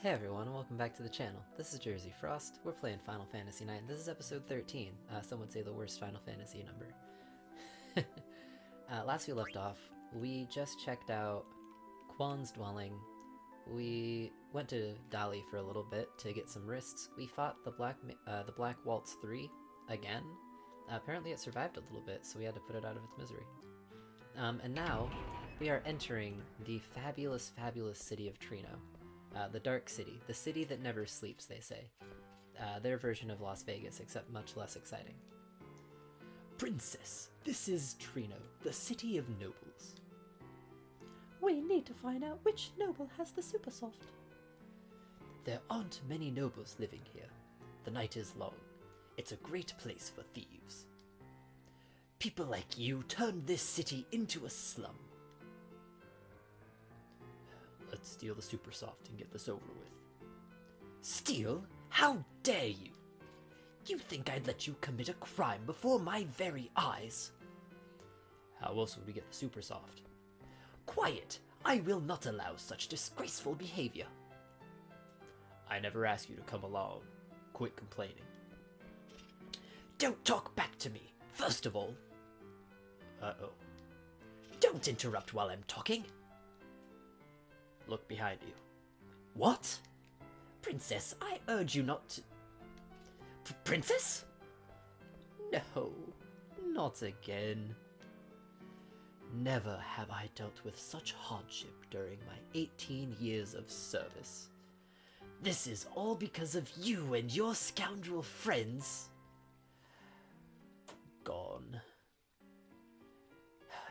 Hey everyone, and welcome back to the channel. This is Jersey Frost. We're playing Final Fantasy IX. This is episode 13. Some would say the worst Final Fantasy number. Last we left off, we just checked out Quan's dwelling. We went to Dali for a little bit to get some wrists. We fought the Black Waltz 3 again. Apparently it survived a little bit, so we had to put it out of its misery. And now we are entering the fabulous city of Treno. The Dark City. The city that never sleeps, they say. Their version of Las Vegas, except much less exciting. Princess, this is Treno, the city of nobles. We need to find out which noble has the super soft. There aren't many nobles living here. The night is long. It's a great place for thieves. People like you turned this city into a slum. Let's steal the super soft and get this over with. Steal? How dare you? You think I'd let you commit a crime before my very eyes? How else would we get the super soft? Quiet! I will not allow such disgraceful behavior. I never asked you to come along. Quit complaining. Don't talk back to me, first of all. Uh-oh. Don't interrupt while I'm talking. Look behind you. What? Princess, I urge you not to... Princess? No, not again. Never have I dealt with such hardship during my 18 years of service. This is all because of you and your scoundrel friends. Gone.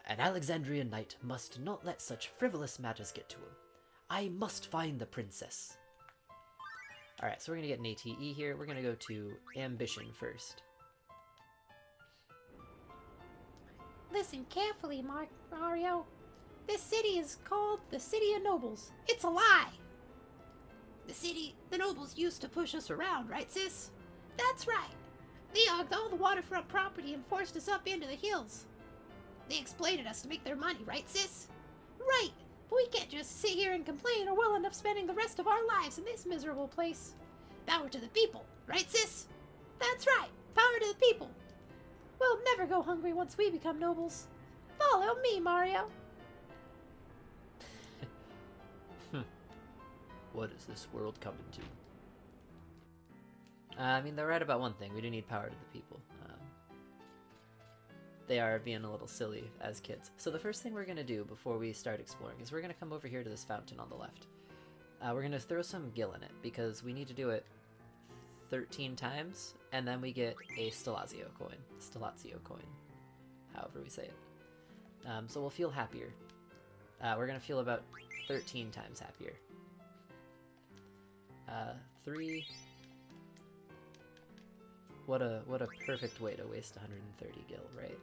An Alexandrian knight must not let such frivolous matters get to him. I must find the princess. Alright, so we're going to get an ATE here. We're going to go to Ambition first. Listen carefully, Mario. This city is called the City of Nobles. It's a lie. The nobles used to push us around, right, sis? That's right. They hogged all the waterfront property and forced us up into the hills. They exploited us to make their money, right, sis? Right. But we can't just sit here and complain or we'll end up spending the rest of our lives in this miserable place. Power to the people, right, sis? That's right. Power to the people. We'll never go hungry once we become nobles. Follow me, Mario. What is this world coming to? I mean, they're right about one thing. We do need power to the people. They are being a little silly as kids. So the first thing we're going to do before we start exploring is we're going to come over here to this fountain on the left. We're going to throw some gil in it because we need to do it 13 times, and then we get a Stilazio coin, however we say it. So we'll feel happier. We're going to feel about 13 times happier. 3. What a perfect way to waste 130 gil, right?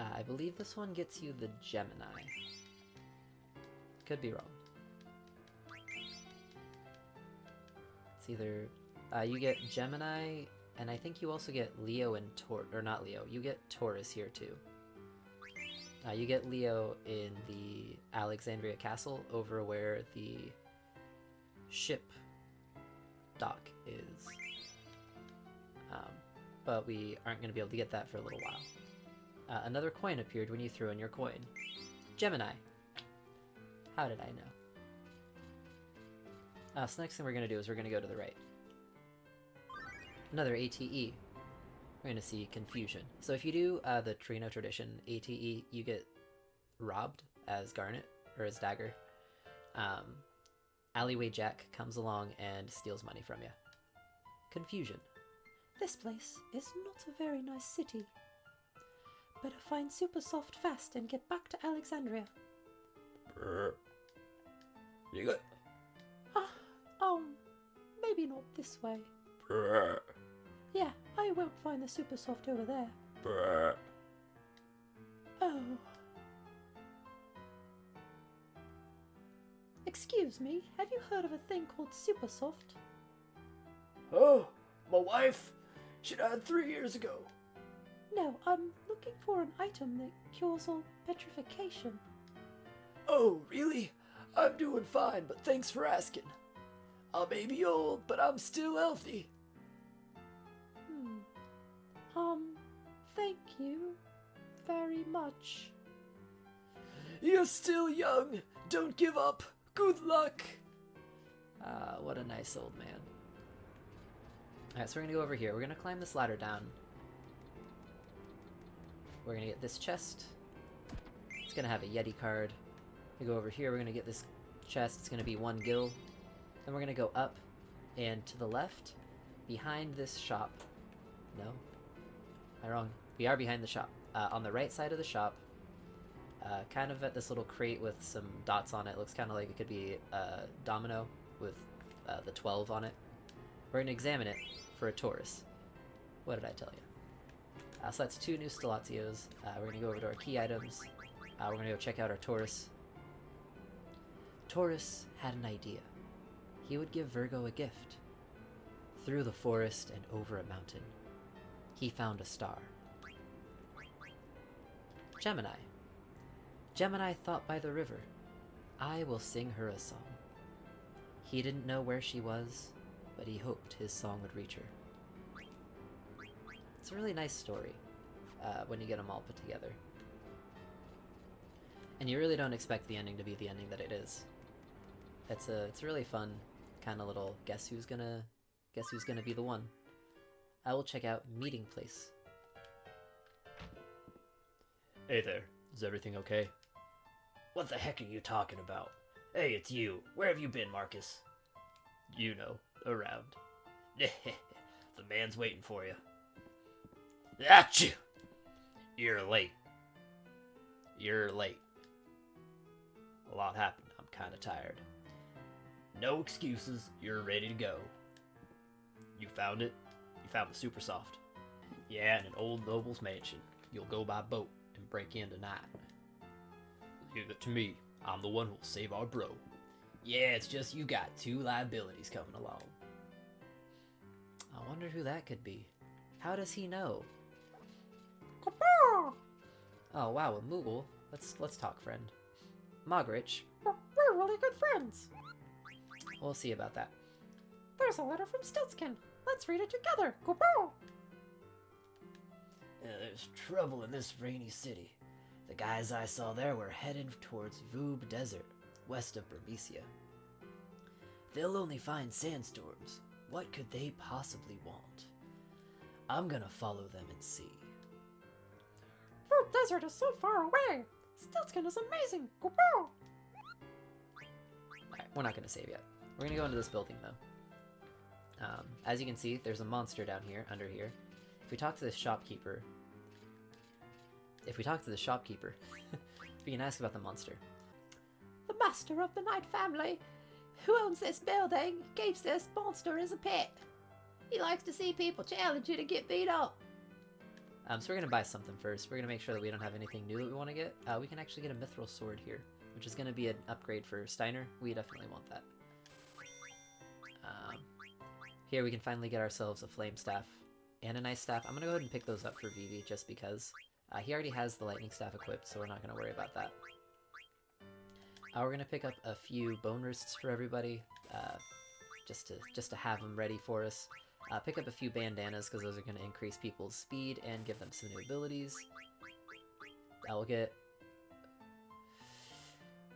I believe this one gets you the Gemini. Could be wrong. It's either... you get Gemini, and I think you also get Leo and or not Leo, you get Taurus here too. You get Leo in the Alexandria Castle over where the ship dock is. But we aren't going to be able to get that for a little while. Another coin appeared when you threw in your coin. Gemini. How did I know? So next thing we're going to do is we're going to go to the right. Another ATE. We're going to see Confusion. So if you do the Treno tradition ATE, you get robbed as Garnet, or as Dagger. Alleyway Jack comes along and steals money from you. Confusion. This place is not a very nice city. Better find super soft fast and get back to Alexandria. You got... Maybe not this way. Yeah, I won't find the super soft over there. Oh. Excuse me, have you heard of a thing called super soft? Oh, my wife. She died 3 years ago. No, I'm looking for an item that cures all petrification. Oh, really? I'm doing fine, but thanks for asking. I may be old, but I'm still healthy. Thank you very much. You're still young. Don't give up. Good luck. What a nice old man. Alright, so we're gonna go over here. We're gonna climb this ladder down. We're gonna get this chest. It's gonna have a Yeti card. We go over here, we're gonna get this chest. It's gonna be 1 gil. Then we're gonna go up and to the left, behind this shop. No? Am I wrong? We are behind the shop. On the right side of the shop, kind of at this little crate with some dots on it. Looks kind of like it could be a domino with the 12 on it. We're gonna examine it for a Taurus. What did I tell you? So that's 2 new Stilatios. We're gonna go over to our key items. We're gonna go check out our Taurus. Taurus had an idea. He would give Virgo a gift. Through the forest and over a mountain, he found a star. Gemini. Gemini thought by the river, I will sing her a song. He didn't know where she was, but he hoped his song would reach her. It's a really nice story when you get them all put together. And you really don't expect the ending to be the ending that it is. It's a really fun kind of little guess who's gonna be the one. I will check out Meeting Place. Hey there. Is everything okay? What the heck are you talking about? Hey, it's you. Where have you been, Marcus? You know, around. The man's waiting for you. Achoo! You're late. You're late. A lot happened. I'm kind of tired. No excuses. You're ready to go. You found it? You found the super soft. Yeah, in an old noble's mansion. You'll go by boat and break in tonight. Leave it to me. I'm the one who'll save our bro. Yeah, it's just you got 2 liabilities coming along. I wonder who that could be. How does he know? Kaboom! Oh wow, a Moogle. Let's talk, friend. Mogridge. We're really good friends. We'll see about that. There's a letter from Stiltskin. Let's read it together. Kaboom! There's trouble in this rainy city. The guys I saw there were headed towards Voob Desert, west of Bermesia. They'll only find sandstorms. What could they possibly want? I'm gonna follow them and see. Voob Desert is so far away. Stiltskin is amazing. Kaboom! Alright, we're not gonna save yet. We're gonna go into this building though. As you can see, there's a monster down here, under here. If we talk to the shopkeeper, we can ask about the monster. The master of the Night family, who owns this building, keeps this monster as a pet. He likes to see people challenge you to get beat up. So we're gonna buy something first. We're gonna make sure that we don't have anything new that we want to get. We can actually get a Mithral Sword here, which is gonna be an upgrade for Steiner. We definitely want that. Here we can finally get ourselves a Flame Staff and a nice staff. I'm gonna go ahead and pick those up for Vivi just because. He already has the Lightning Staff equipped, so we're not gonna worry about that. We're gonna pick up a few Bone Wrists for everybody, just to have them ready for us. Pick up a few bandanas because those are gonna increase people's speed and give them some new abilities.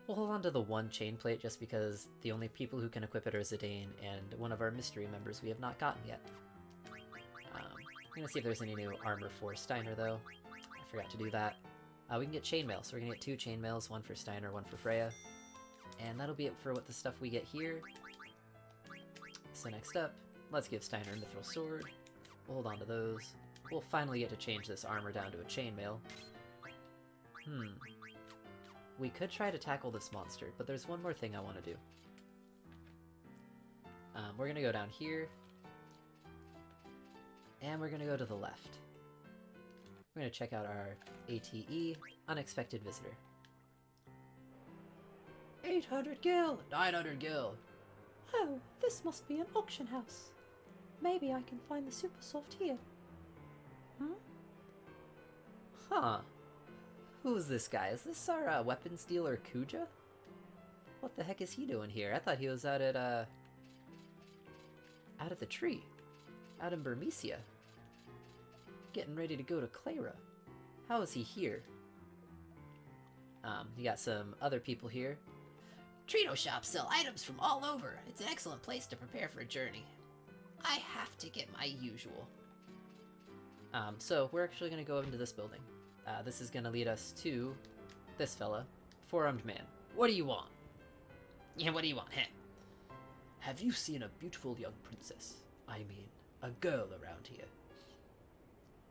We'll hold on to the 1 chain plate just because the only people who can equip it are Zidane and one of our mystery members we have not gotten yet. I'm gonna see if there's any new armor for Steiner though. I forgot to do that. We can get chainmail, so we're gonna get 2 chainmails, 1 for Steiner, 1 for Freya. And that'll be it for what the stuff we get here. So next up, let's give Steiner a Mithral Sword. We'll hold on to those. We'll finally get to change this armor down to a chainmail. We could try to tackle this monster, but there's one more thing I want to do. We're gonna go down here. And we're gonna go to the left. We're gonna check out our ATE, Unexpected Visitor. 800 gil. 900 gil. Oh, this must be an auction house. Maybe I can find the super soft here. Huh. Who's this guy? Is this our weapons dealer Kuja? What the heck is he doing here? I thought he was out at the tree. Out in Burmecia. Getting ready to go to Clara. How is he here? You got some other people here. Treno shops sell items from all over. It's an excellent place to prepare for a journey. I have to get my usual. So we're actually going to go into this building. This is going to lead us to this fella, four-armed man. What do you want? Yeah, what do you want, huh? Have you seen a beautiful young princess? I mean, a girl around here?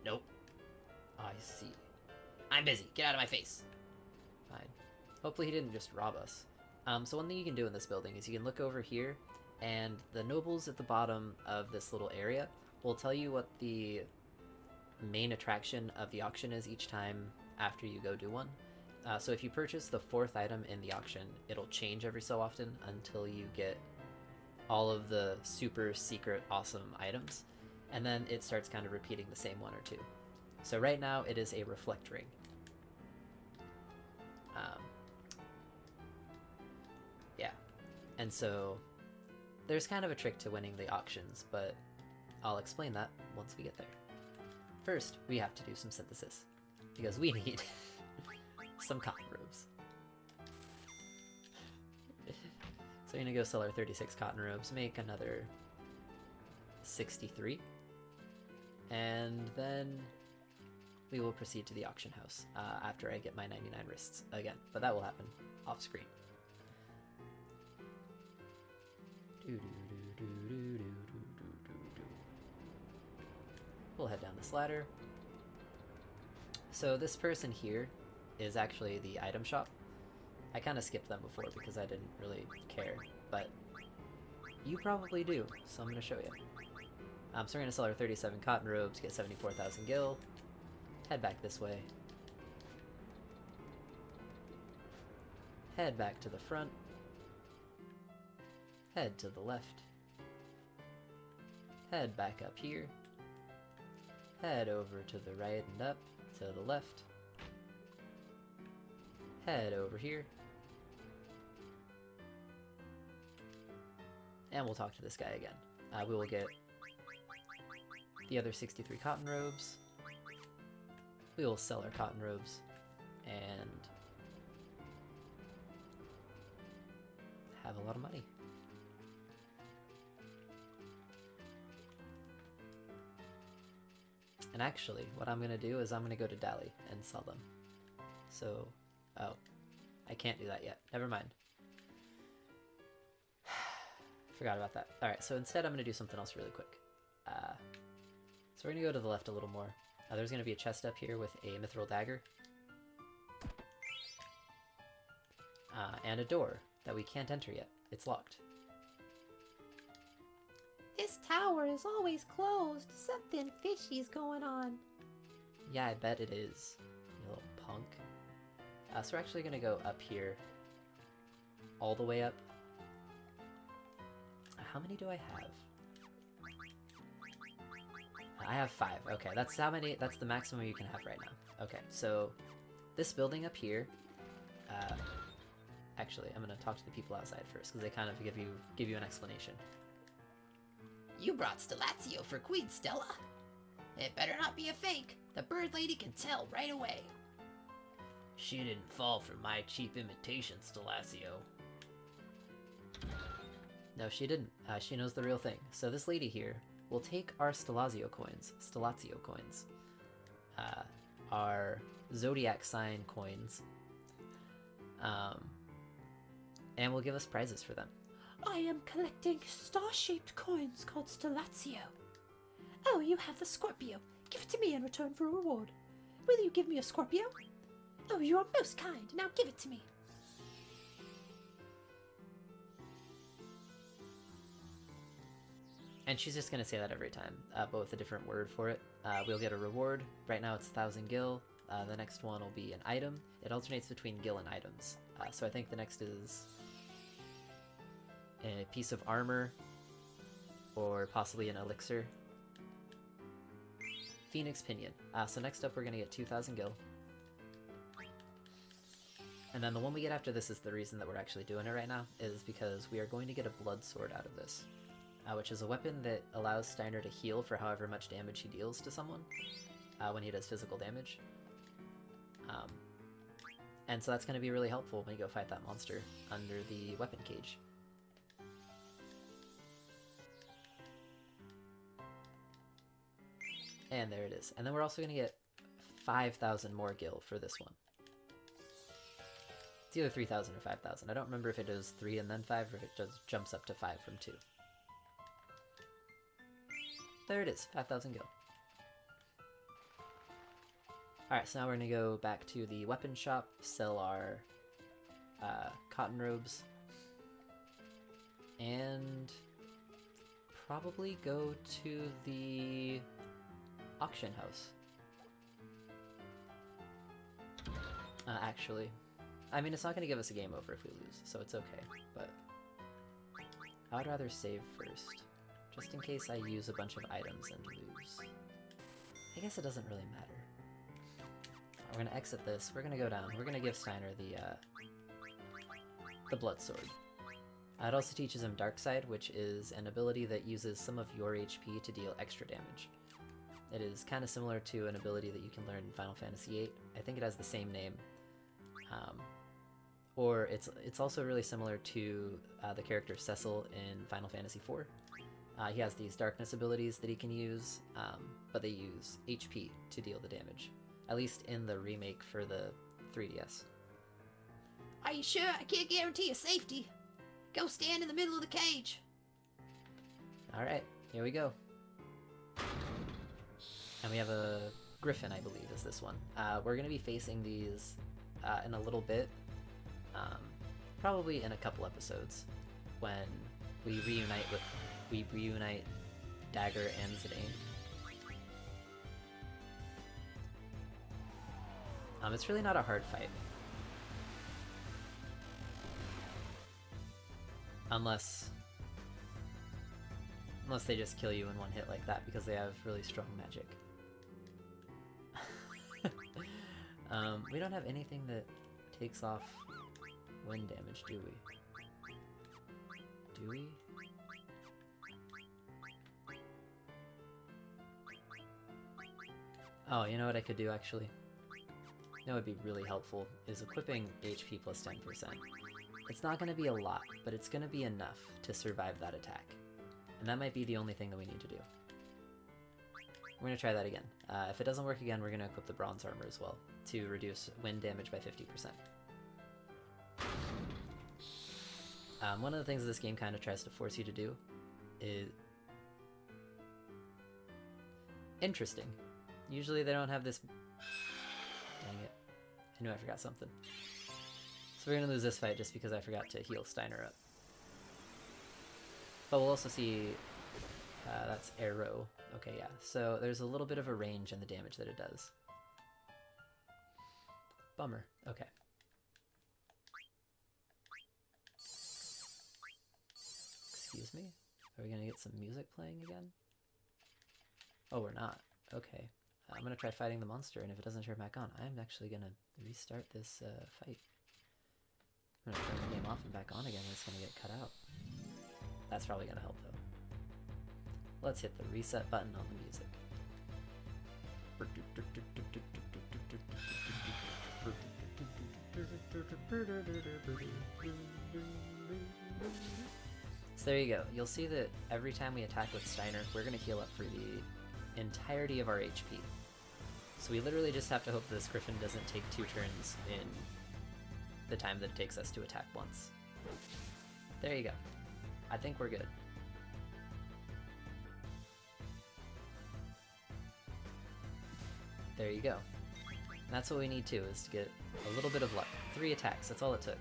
Nope. I see. I'm busy. Get out of my face. Fine. Hopefully he didn't just rob us. So one thing you can do in this building is you can look over here, and the nobles at the bottom of this little area will tell you what the main attraction of the auction is each time after you go do one. So if you purchase the 4th item in the auction, it'll change every so often until you get all of the super secret awesome items, and then it starts kind of repeating the same one or two. So right now it is a reflect ring. Yeah, and so there's kind of a trick to winning the auctions, but I'll explain that once we get there. First, we have to do some synthesis, because we need some cotton robes. So we're gonna go sell our 36 cotton robes, make another 63, and then we will proceed to the auction house after I get my 99 wrists again, but that will happen off screen. We'll head down this ladder. So this person here is actually the item shop. I kind of skipped them before because I didn't really care, but you probably do, so I'm going to show you. So we're going to sell our 37 cotton robes, get 74,000 gil, head back this way, head back to the front, head to the left, head back up here, head over to the right and up, to the left, head over here, and we'll talk to this guy again. We will get the other 63 cotton robes, we will sell our cotton robes, and have a lot of money. And actually, what I'm going to do is I'm going to go to Dali and sell them. So, oh, I can't do that yet. Never mind. Forgot about that. Alright, so instead I'm going to do something else really quick. So we're going to go to the left a little more. There's going to be a chest up here with a Mithral Dagger. And a door that we can't enter yet. It's locked. This tower is always closed. Something fishy's going on. Yeah, I bet it is, you little punk. So we're actually going to go up here. All the way up. How many do I have? I have 5. Okay, that's how many. That's the maximum you can have right now. Okay, so this building up here. Actually, I'm gonna talk to the people outside first because they kind of give you an explanation. You brought Stiltskin for Queen Stella? It better not be a fake. The bird lady can tell right away. She didn't fall for my cheap imitation, Stiltskin. No, she didn't. She knows the real thing. So this lady here will take our Stiltskin coins, our zodiac sign coins, and will give us prizes for them. I am collecting star-shaped coins called Stiltskin. Oh, you have the Scorpio. Give it to me in return for a reward. Will you give me a Scorpio? Oh, you are most kind. Now give it to me. And she's just going to say that every time, but with a different word for it. We'll get a reward. Right now it's 1,000 gil. The next one will be an item. It alternates between gil and items. So I think the next is a piece of armor, or possibly an elixir. Phoenix Pinion. So next up we're gonna get 2,000 gil. And then the one we get after this is the reason that we're actually doing it right now, is because we are going to get a blood sword out of this. Which is a weapon that allows Steiner to heal for however much damage he deals to someone when he does physical damage. And so that's going to be really helpful when you go fight that monster under the weapon cage. And there it is. And then we're also going to get 5,000 more gil for this one. It's either 3,000 or 5,000. I don't remember if it does 3 and then 5, or if it just jumps up to 5 from 2. There it is, 5,000 gil. Alright, so now we're going to go back to the weapon shop, sell our cotton robes, and probably go to the auction house. Actually, I mean, it's not going to give us a game over if we lose, so it's okay, but I would rather save first. Just in case I use a bunch of items and lose. I guess it doesn't really matter. We're gonna exit this, we're gonna go down, we're gonna give Steiner the blood sword. It also teaches him Dark Side, which is an ability that uses some of your HP to deal extra damage. It is kind of similar to an ability that you can learn in Final Fantasy VIII. I think it has the same name. Or it's also really similar to the character Cecil in Final Fantasy IV. He has these darkness abilities that he can use, but they use HP to deal the damage. At least in the remake for the 3DS. Are you sure? I can't guarantee your safety. Go stand in the middle of the cage. Alright, here we go. And we have a Griffin, I believe, is this one. We're going to be facing these in a little bit. Probably in a couple episodes. When we reunite Dagger and Zidane. It's really not a hard fight. Unless they just kill you in one hit like that because they have really strong magic. We don't have anything that takes off wind damage, do we? Do we? Oh, you know what I could do actually? You know what would be really helpful is equipping HP plus 10%. It's not going to be a lot, but it's going to be enough to survive that attack. And that might be the only thing that we need to do. We're going to try that again. If it doesn't work again, we're going to equip the bronze armor as well, to reduce wind damage by 50%. One of the things this game kind of tries to force you to do is... interesting. Usually they don't have this... Dang it. I knew I forgot something. So we're going to lose this fight just because I forgot to heal Steiner up. But we'll also see... that's arrow. Okay, yeah. So there's a little bit of a range in the damage that it does. Bummer. Okay. Excuse me? Are we going to get some music playing again? Oh, we're not. Okay. I'm going to try fighting the monster, and if it doesn't turn back on, I'm actually going to restart this fight. I'm going to turn the game off and back on again, and it's going to get cut out. That's probably going to help, though. Let's hit the reset button on the music. So there you go. You'll see that every time we attack with Steiner, we're going to heal up for the entirety of our HP. So we literally just have to hope this Griffin doesn't take 2 turns in the time that it takes us to attack once. There you go. I think we're good. There you go. And that's what we need too, is to get a little bit of luck. 3 attacks, that's all it took.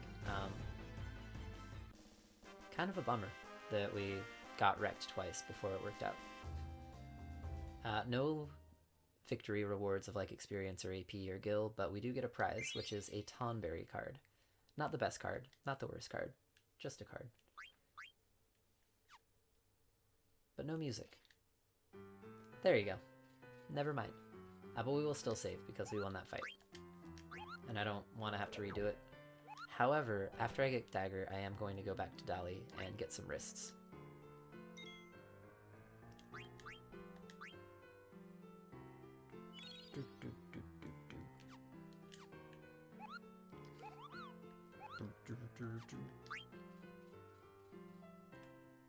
Kind of a bummer that we got wrecked twice before it worked out. No victory rewards of like experience or AP or gil, but we do get a prize, which is a Tonberry card. Not the best card, not the worst card, just a card. But no music. There you go. never mind. But we will still save because we won that fight. And I don't want to have to redo it. However, after I get Dagger, I am going to go back to Dali and get some wrists.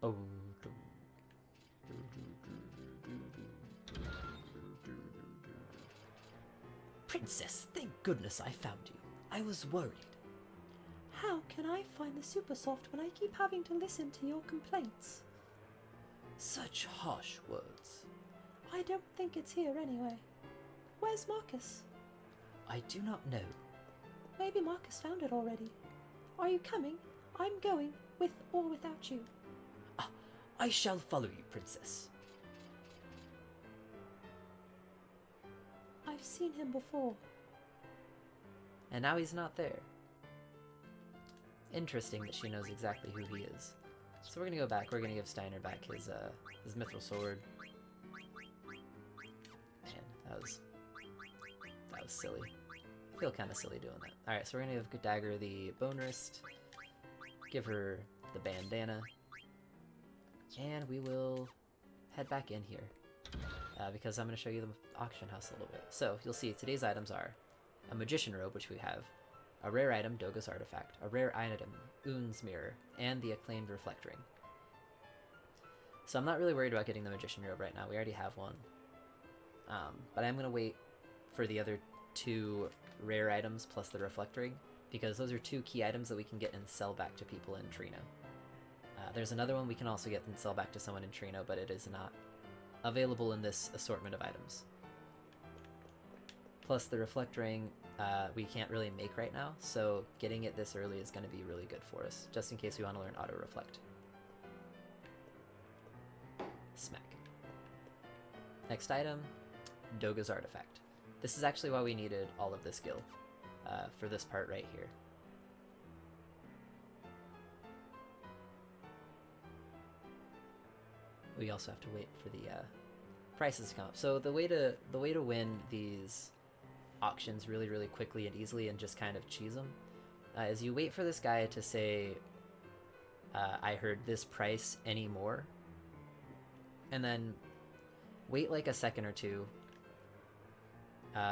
Oh. Princess, thank goodness I found you. I was worried. How can I find the super soft when I keep having to listen to your complaints? Such harsh words. I don't think it's here anyway. Where's Marcus? I do not know. Maybe Marcus found it already. Are you coming? I'm going, with or without you. I shall follow you, Princess. I've seen him before. And now he's not there. Interesting that she knows exactly who he is. So we're gonna go back. We're gonna give Steiner back his Mithral Sword. Man, that was silly. I feel kind of silly doing that. All right, so we're gonna give Dagger the bone wrist. Give her the bandana. And we will head back in here. Because I'm going to show you the auction house a little bit. So, you'll see today's items are a Magician Robe, which we have, a rare item, Doga's Artifact, a rare item, Un's Mirror, and the acclaimed Reflect Ring. So I'm not really worried about getting the Magician Robe right now. We already have one. But I'm going to wait for the other 2 rare items plus the Reflect Ring, because those are 2 key items that we can get and sell back to people in Treno. There's another one we can also get and sell back to someone in Treno, but it is not available in this assortment of items. Plus the Reflect Ring we can't really make right now, so getting it this early is going to be really good for us, just in case we want to learn Auto Reflect. Smack. Next item, Doga's Artifact. This is actually why we needed all of this skill for this part right here. We also have to wait for the prices to come up. So the way to win these auctions really quickly and easily and just kind of cheese them is you wait for this guy to say, I heard this price anymore, and then wait like a second or two.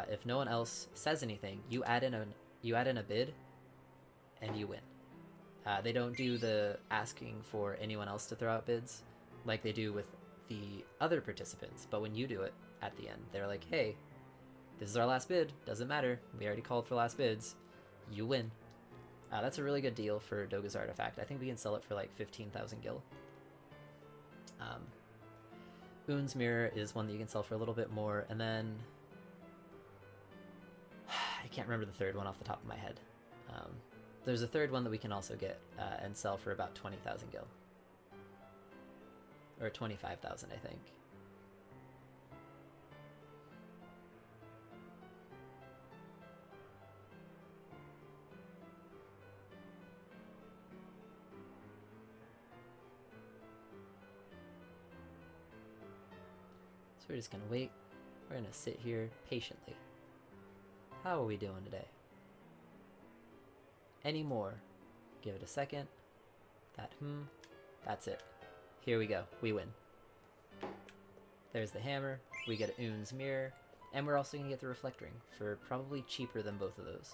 If no one else says anything, you add in a bid, and you win. They don't do the asking for anyone else to throw out bids like they do with the other participants, but when you do it at the end, they're like, hey, this is our last bid, doesn't matter, we already called for last bids, you win. That's a really good deal for Doga's Artifact. I think we can sell it for like 15,000 gil. Un's Mirror is one that you can sell for a little bit more, and then I can't remember the third one off the top of my head. There's a third one that we can also get and sell for about 20,000 gil. Or 25,000, I think. So we're just gonna wait. We're gonna sit here patiently. How are we doing today? Any more? Give it a second. That's it. Here we go. We win. There's the hammer. We get Un's Mirror. And we're also going to get the Reflect Ring for probably cheaper than both of those.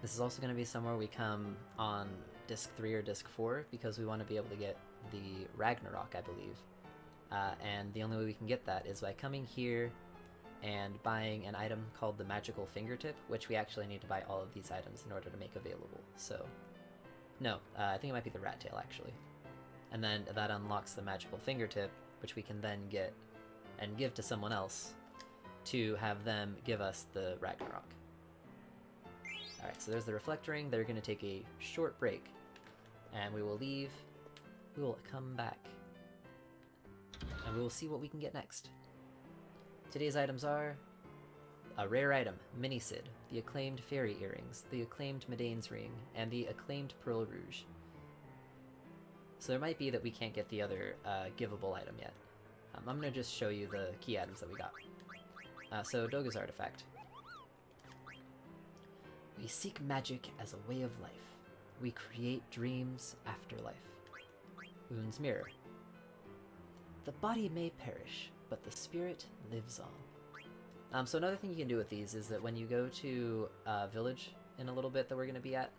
This is also going to be somewhere we come on Disc 3 or Disc 4 because we want to be able to get the Ragnarok, I believe. And the only way we can get that is by coming here and buying an item called the Magical Fingertip, which we actually need to buy all of these items in order to make available. So, no, I think it might be the Rat Tail, actually. And then that unlocks the Magical Fingertip, which we can then get and give to someone else to have them give us the Ragnarok. Alright, so there's the Reflect Ring. They're going to take a short break, and we will leave. We will come back, and we will see what we can get next. Today's items are a rare item, Mini Sid, the acclaimed fairy earrings, the acclaimed Medane's ring, and the acclaimed Pearl Rouge. So there might be that we can't get the other giveable item yet. I'm going to just show you the key items that we got. So Doga's artifact. We seek magic as a way of life. We create dreams after life. Un's mirror. The body may perish, but the spirit lives on. So another thing you can do with these is that when you go to Village in a little bit that we're going to be at,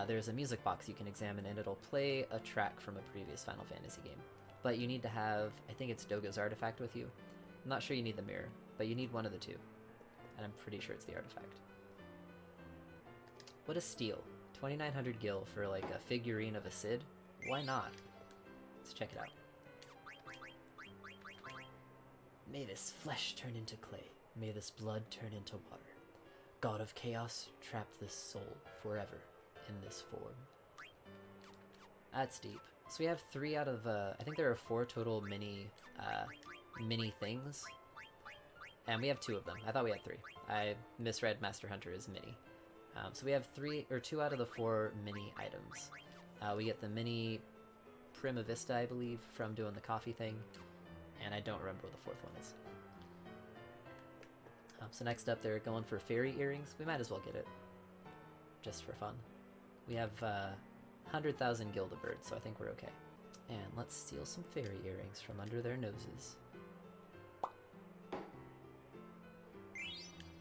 there's a music box you can examine and it'll play a track from a previous Final Fantasy game. But you need to have, I think it's Doga's artifact with you. I'm not sure you need the mirror, but you need one of the two. And I'm pretty sure it's the artifact. What a steal. 2,900 gil for like a figurine of a Cid? Why not? Let's check it out. May this flesh turn into clay. May this blood turn into water. God of Chaos, trap this soul forever in this form. That's deep. So we have 3 out of, I think there are 4 total mini things. And we have 2 of them. I thought we had 3. I misread Master Hunter as mini. So we have 2 out of the 4 mini items. We get the mini Prima Vista, I believe, from doing the coffee thing. And I don't remember what the 4th one is. So next up, they're going for fairy earrings. We might as well get it. Just for fun. We have 100,000 Gildebird, so I think we're okay. And let's steal some fairy earrings from under their noses.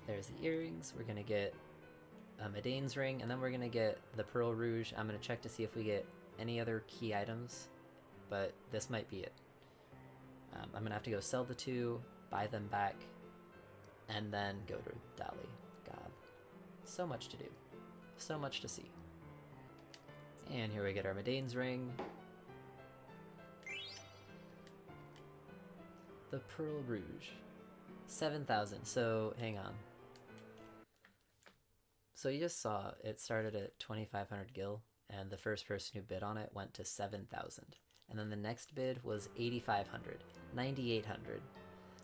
There's the earrings. We're going to get a Medane's ring, and then we're going to get the Pearl Rouge. I'm going to check to see if we get any other key items, but this might be it. I'm going to have to go sell the 2, buy them back, and then go to Dali. God. So much to do. So much to see. And here we get our Medane's ring. The Pearl Rouge. 7,000. So, hang on. So you just saw it started at 2,500 gil, and the first person who bid on it went to 7,000. And then the next bid was 8,500, 9,800.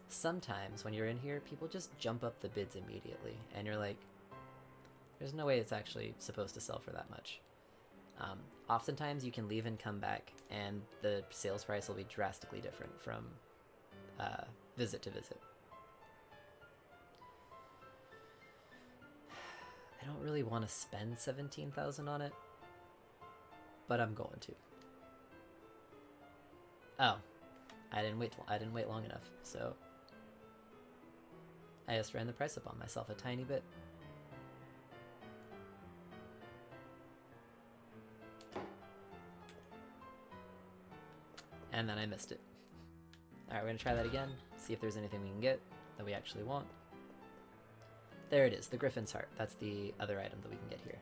Sometimes when you're in here, people just jump up the bids immediately, and you're like, there's no way it's actually supposed to sell for that much. Oftentimes you can leave and come back, and the sales price will be drastically different from visit to visit. I don't really want to spend 17,000 on it, but I'm going to. Oh, I didn't wait long enough, so I just ran the price up on myself a tiny bit. And then I missed it. Alright, we're gonna try that again, see if there's anything we can get that we actually want. There it is, the Griffin's Heart. That's the other item that we can get here.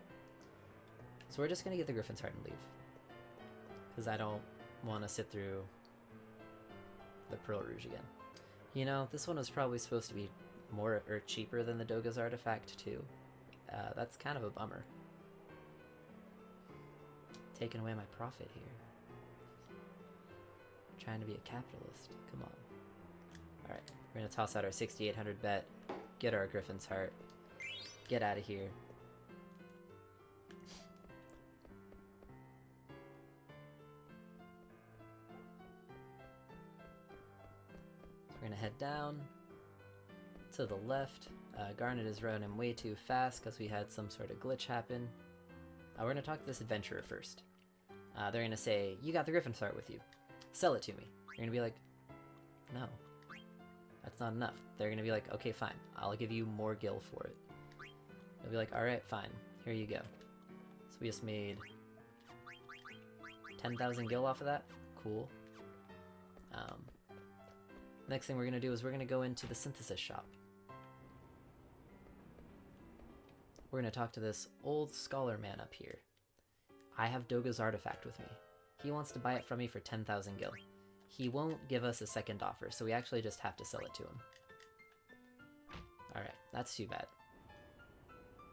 So we're just gonna get the Griffin's Heart and leave. Because I don't want to sit through the Pearl Rouge again. You know, this one was probably supposed to be more or cheaper than the Doga's artifact too. That's kind of a bummer. Taking away my profit here. Trying to be a capitalist. Come on. Alright, we're gonna toss out our 6,800 bet, get our Griffin's Heart, get out of here. So we're gonna head down to the left. Garnet is running way too fast because we had some sort of glitch happen. We're gonna talk to this adventurer first. They're gonna say, you got the Griffin's Heart with you. Sell it to me. You're gonna be like, no, that's not enough. They're gonna be like, okay, fine, I'll give you more gil for it. They'll be like, alright, fine, here you go. So we just made 10,000 gil off of that. Cool. Next thing we're gonna do is we're gonna go into the synthesis shop. We're gonna talk to this old scholar man up here. I have Doga's artifact with me. He wants to buy it from me for 10,000 gil. He won't give us a second offer, so we actually just have to sell it to him. Alright, that's too bad.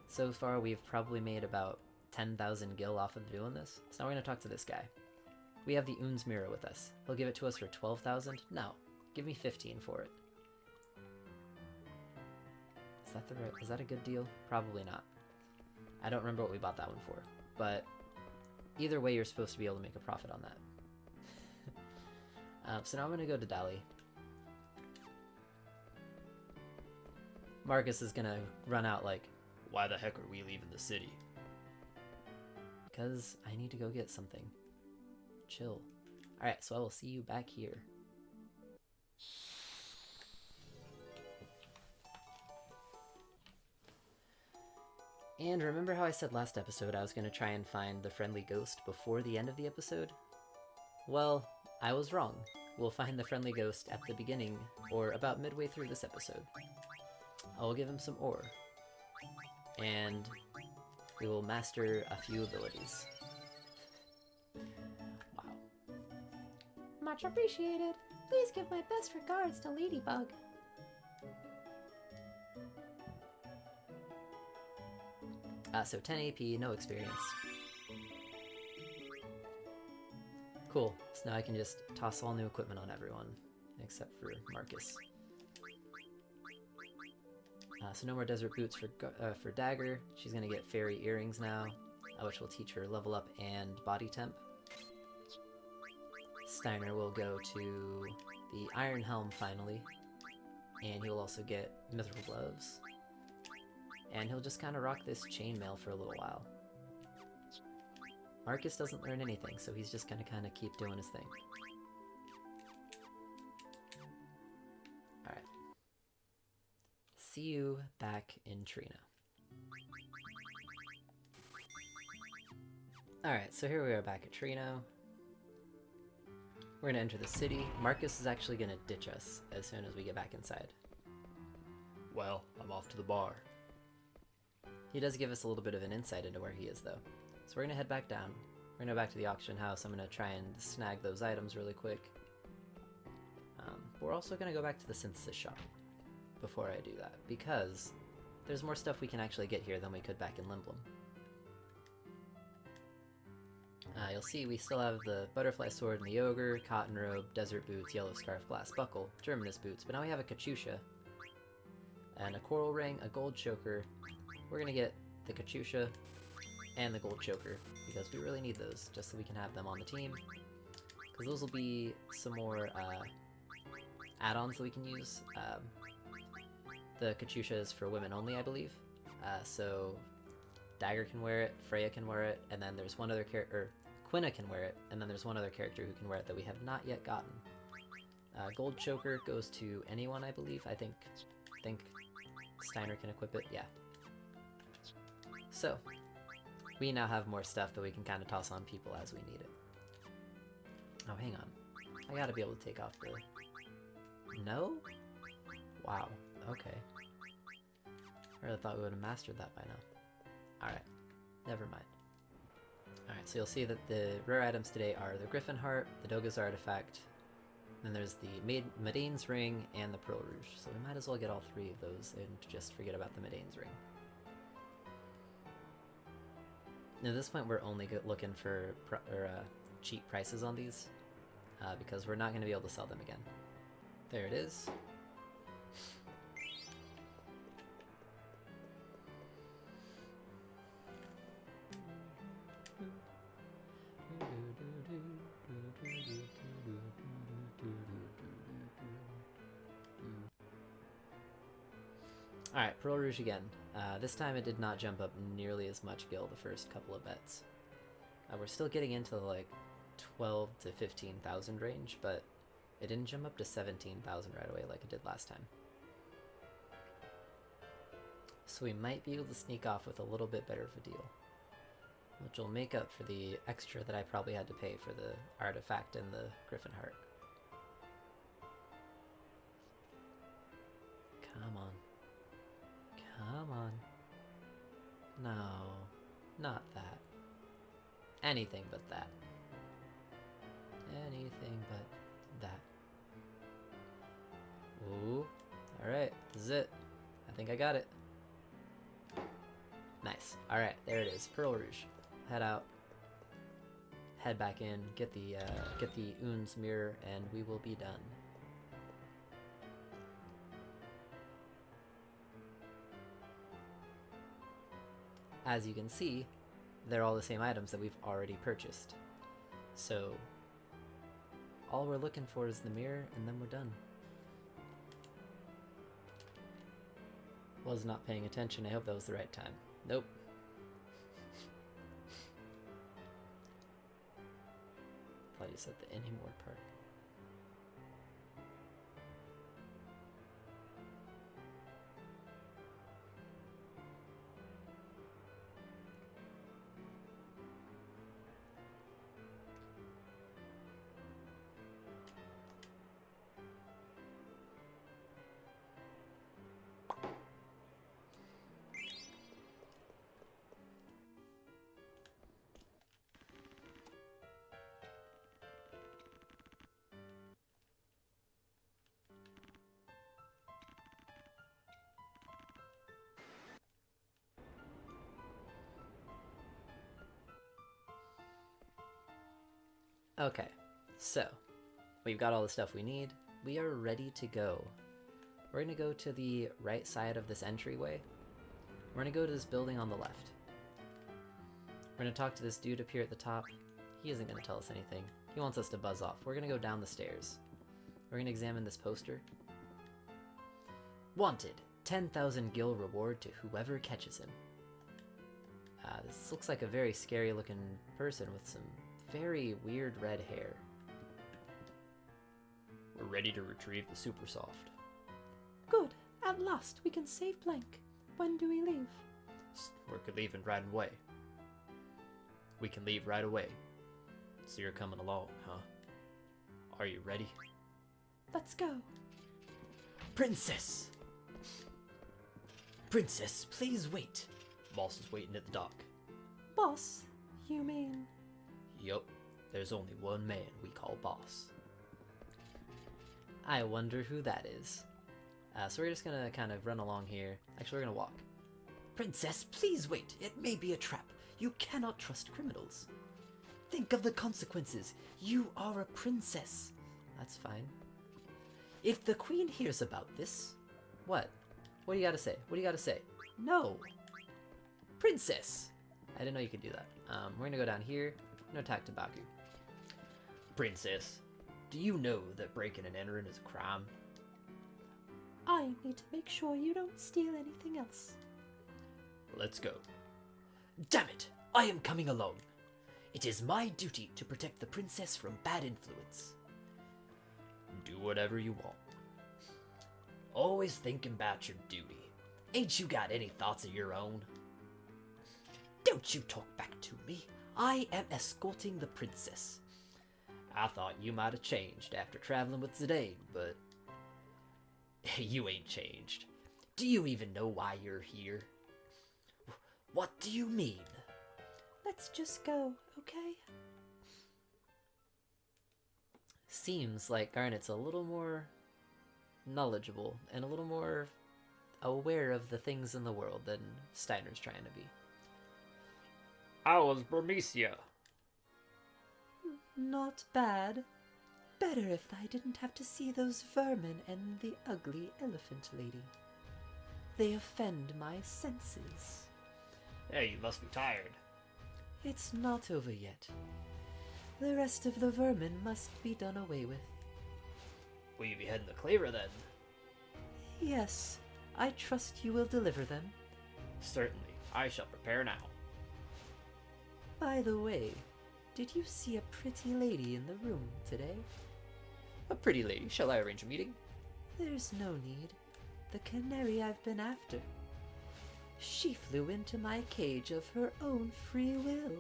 So far, we've probably made about 10,000 gil off of doing this. So now we're going to talk to this guy. We have the Un's mirror with us. He'll give it to us for 12,000? No. Give me 15 for it. Is is that a good deal? Probably not. I don't remember what we bought that one for, but either way, you're supposed to be able to make a profit on that. So now I'm gonna go to Dali. Marcus is gonna run out like, Why the heck are we leaving the city? because I need to go get something. Chill. Alright, so I will see you back here. And remember how I said last episode I was going to try and find the friendly ghost before the end of the episode? Well, I was wrong. We'll find the friendly ghost at the beginning, or about midway through this episode. I will give him some ore. And we will master a few abilities. Wow. Much appreciated. Please give my best regards to Ladybug. So 10 AP, no experience. Cool, so now I can just toss all new equipment on everyone, except for Marcus. So no more desert boots for Dagger. She's gonna get fairy earrings now, which will teach her level up and body temp. Steiner will go to the Iron Helm finally, and he will also get Mithral gloves. And he'll just kind of rock this chainmail for a little while. Marcus doesn't learn anything, so he's just gonna kind of keep doing his thing. Alright. See you back in Treno. Alright, so here we are back at Treno. We're gonna enter the city. Marcus is actually gonna ditch us as soon as we get back inside. Well, I'm off to the bar. He does give us a little bit of an insight into where he is, though. So we're gonna head back down. We're gonna go back to the auction house. I'm gonna try and snag those items really quick. But we're also gonna go back to the synthesis shop before I do that, because there's more stuff we can actually get here than we could back in Limblum. You'll see we still have the butterfly sword and the ogre, cotton robe, desert boots, yellow scarf, glass buckle, terminus boots, but now we have a cachucha, and a coral ring, a gold choker. We're gonna get the cachucha and the gold choker, because we really need those, just so we can have them on the team. Because those will be some more add-ons that we can use. The cachucha is for women only, I believe. So Dagger can wear it, Freya can wear it, and then there's one other character, Quina can wear it, and then there's one other character who can wear it that we have not yet gotten. Gold choker goes to anyone, I believe. I think Steiner can equip it, yeah. So, we now have more stuff that we can kind of toss on people as we need it. Oh, hang on. I gotta be able to take off the... No? Wow, okay. I really thought we would have mastered that by now. Alright, never mind. Alright, so you'll see that the rare items today are the Griffin Heart, the Doga's Artifact, then there's the Madane's Ring, and the Pearl Rouge. So we might as well get all three of those and just forget about the Madane's Ring. Now, at this point, we're only looking for cheap prices on these, because we're not going to be able to sell them again. There it is. Alright, Pearl Rouge again. This time it did not jump up nearly as much gil the first couple of bets. We're still getting into the, like, 12 to 15,000 range, but it didn't jump up to 17,000 right away like it did last time. So we might be able to sneak off with a little bit better of a deal, which will make up for the extra that I probably had to pay for the artifact and the Griffin Heart. Come on. Come on. No, not that. Anything but that. Anything but that. Ooh. Alright, this is it. I think I got it. Nice. Alright, there it is. Pearl Rouge. Head out. Head back in. Get the Un's mirror, and we will be done. as you can see, they're all the same items that we've already purchased. So all we're looking for is the mirror, and then we're done. Was not paying attention. I hope that was the right time. Nope. Thought you said the anymore part. Okay, so we've got all the stuff we need. We are ready to go. We're gonna go to the right side of this entryway. We're gonna go to this building on the left. We're gonna talk to this dude up here at the top. He isn't gonna tell us anything. He wants us to buzz off. We're gonna go down the stairs. We're gonna examine this poster. Wanted, 10,000 gil reward to whoever catches him. This looks like a very scary looking person with some very weird red hair. We're ready to retrieve the super soft. Good. At last, we can save Blank. When do we leave? We're leaving right away. We can leave right away. So you're coming along, huh? Are you ready? Let's go. Princess! Princess, please wait. Boss is waiting at the dock. Boss? You mean... Yup. There's only one man we call boss. I wonder who that is. So we're just gonna kind of run along here. Actually, we're gonna walk. Princess, please wait. It may be a trap. You cannot trust criminals. Think of the consequences. You are a princess. That's fine. If the queen hears about this... What? What do you gotta say? What do you gotta say? No. Princess. I didn't know you could do that. We're gonna go down here. No attack Tabaku. Princess, do you know that breaking and entering is a crime? I need to make sure you don't steal anything else. Let's go. Damn it! I am coming along. It is my duty to protect the princess from bad influence. Do whatever you want. Always thinking about your duty. Ain't you got any thoughts of your own? Don't you talk back to me. I am escorting the princess. I thought you might have changed after traveling with Zidane, but... you ain't changed. Do you even know why you're here? What do you mean? Let's just go, okay? Seems like Garnet's a little more knowledgeable and a little more aware of the things in the world than Steiner's trying to be. How was Bermesia? Not bad. Better if I didn't have to see those vermin and the ugly elephant lady. They offend my senses. Hey, you must be tired. It's not over yet. The rest of the vermin must be done away with. Will you be heading to Cleaver then? Yes, I trust you will deliver them. Certainly. I shall prepare now. By the way, did you see a pretty lady in the room today? A pretty lady. Shall I arrange a meeting? There's no need. The canary I've been after. She flew into my cage of her own free will.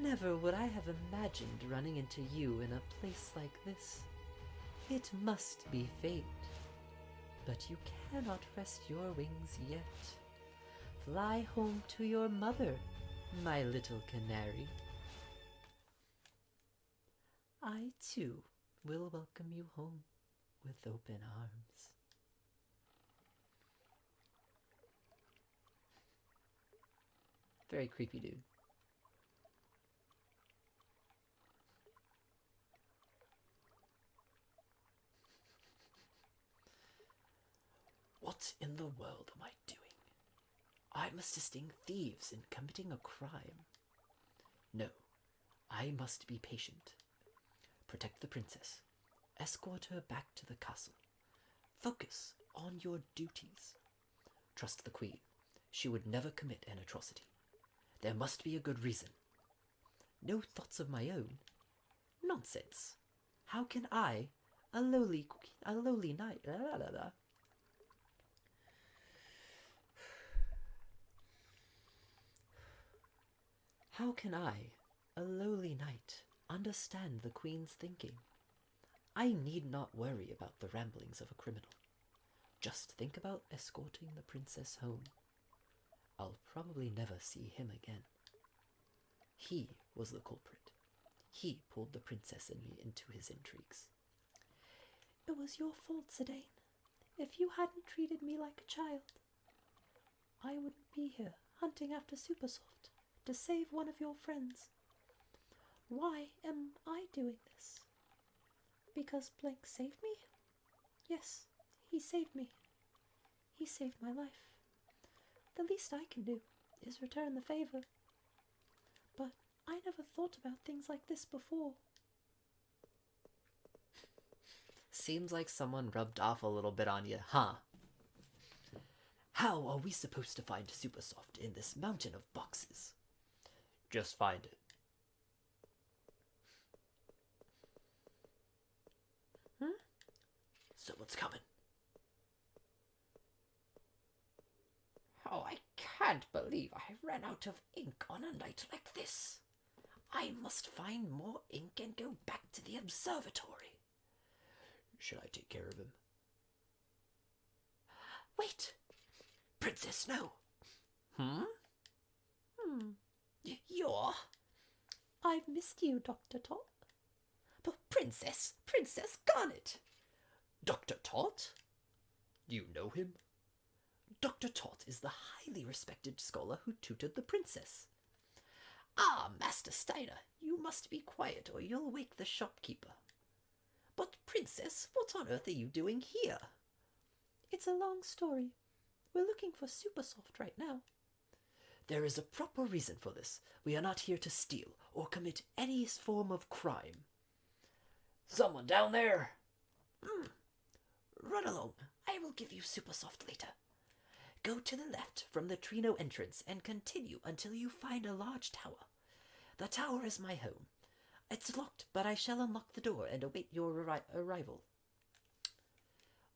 Never would I have imagined running into you in a place like this. It must be fate. But you cannot rest your wings yet. Fly home to your mother, my little canary. I, too, will welcome you home with open arms. Very creepy dude. What in the world am I doing? I'm assisting thieves in committing a crime. No, I must be patient. Protect the princess. Escort her back to the castle. Focus on your duties. Trust the queen. She would never commit an atrocity. There must be a good reason. No thoughts of my own? Nonsense. How can I, a lowly knight, How can I, a lowly knight, understand the queen's thinking? I need not worry about the ramblings of a criminal. Just think about escorting the princess home. I'll probably never see him again. He was the culprit. He pulled the princess and me into his intrigues. It was your fault, Zidane. If you hadn't treated me like a child, I wouldn't be here hunting after Supersoft to save one of your friends. Why am I doing this? Because Blank saved me? Yes, he saved me. He saved my life. The least I can do is return the favor. But I never thought about things like this before. Seems like someone rubbed off a little bit on you, huh? How are we supposed to find Supersoft in this mountain of boxes? Just find it. Someone's coming. Oh, I can't believe I ran out of ink on a night like this. I must find more ink and go back to the observatory. Should I take care of him? Wait! Princess, no! You're... I've missed you, Dr. Tot. But Princess Garnet! Dr. Tot? You know him? Dr. Tot is the highly respected scholar who tutored the princess. Ah, Master Steiner, you must be quiet or you'll wake the shopkeeper. But Princess, what on earth are you doing here? It's a long story. We're looking for Supersoft right now. There is a proper reason for this. We are not here to steal or commit any form of crime. Someone down there! Run along. I will give you Supersoft later. Go to the left from the Treno entrance and continue until you find a large tower. The tower is my home. It's locked, but I shall unlock the door and await your arrival.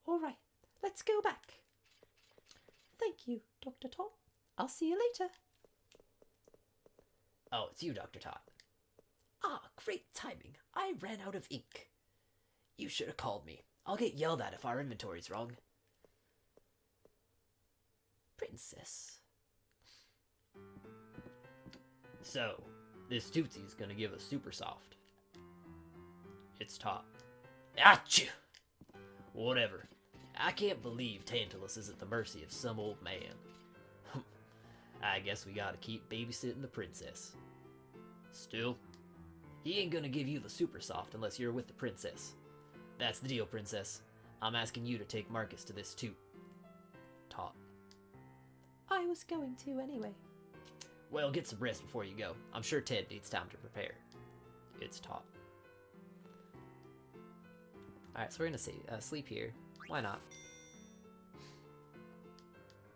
All right, let's go back. Thank you, Dr. Tot. I'll see you later. Oh, it's you, Dr. Tot. Ah, great timing. I ran out of ink. You should have called me. I'll get yelled at if our inventory's wrong. Princess. So, this Tootsie's gonna give us Supersoft. It's Tot. Achoo! Whatever. I can't believe Tantalus is at the mercy of some old man. I guess we gotta keep babysitting the princess. Still, he ain't gonna give you the Supersoft unless you're with the princess. That's the deal, princess. I'm asking you to take Marcus to this too. Tot. I was going to anyway. Well, get some rest before you go. I'm sure Ted needs time to prepare. It's Tot. Alright, so we're gonna sleep here. Why not?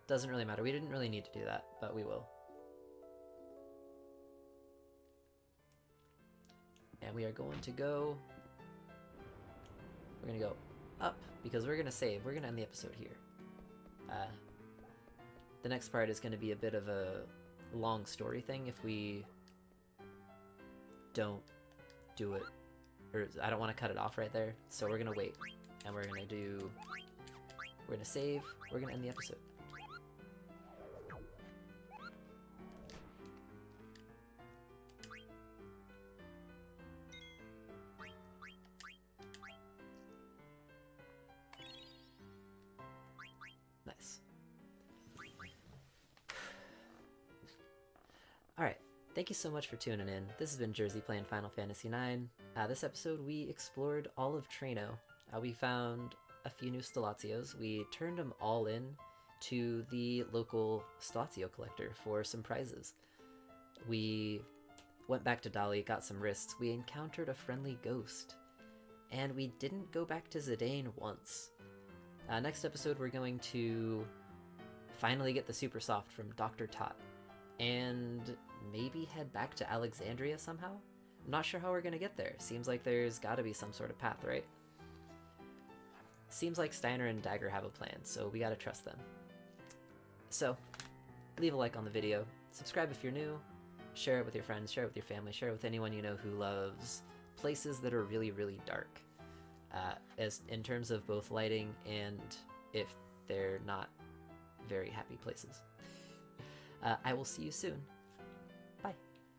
Doesn't really matter. We didn't really need to do that, but we will. And we are going to go... We're gonna go up, because we're gonna save. We're gonna end the episode here. The next part is gonna be a bit of a long story thing if we don't do it, or I don't want to cut it off right there, so we're gonna wait, and we're gonna save, we're gonna end the episode. Nice. Alright, thank you so much for tuning in. This has been Jersey playing Final Fantasy IX. This episode we explored all of Treno. We found a few new Stiltsios. We turned them all in to the local Stiltskin collector for some prizes. We went back to Dali, got some wrists, we encountered a friendly ghost, and we didn't go back to Zidane once. Next episode we're going to finally get the Super Soft from Dr. Tot, and maybe head back to Alexandria somehow? I'm not sure how we're gonna get there. Seems like there's gotta be some sort of path, right? Seems like Steiner and Dagger have a plan, so we gotta trust them. So, leave a like on the video, subscribe if you're new, share it with your friends, share it with your family, share it with anyone you know who loves places that are really, really dark. As in terms of both lighting and if they're not very happy places. I will see you soon.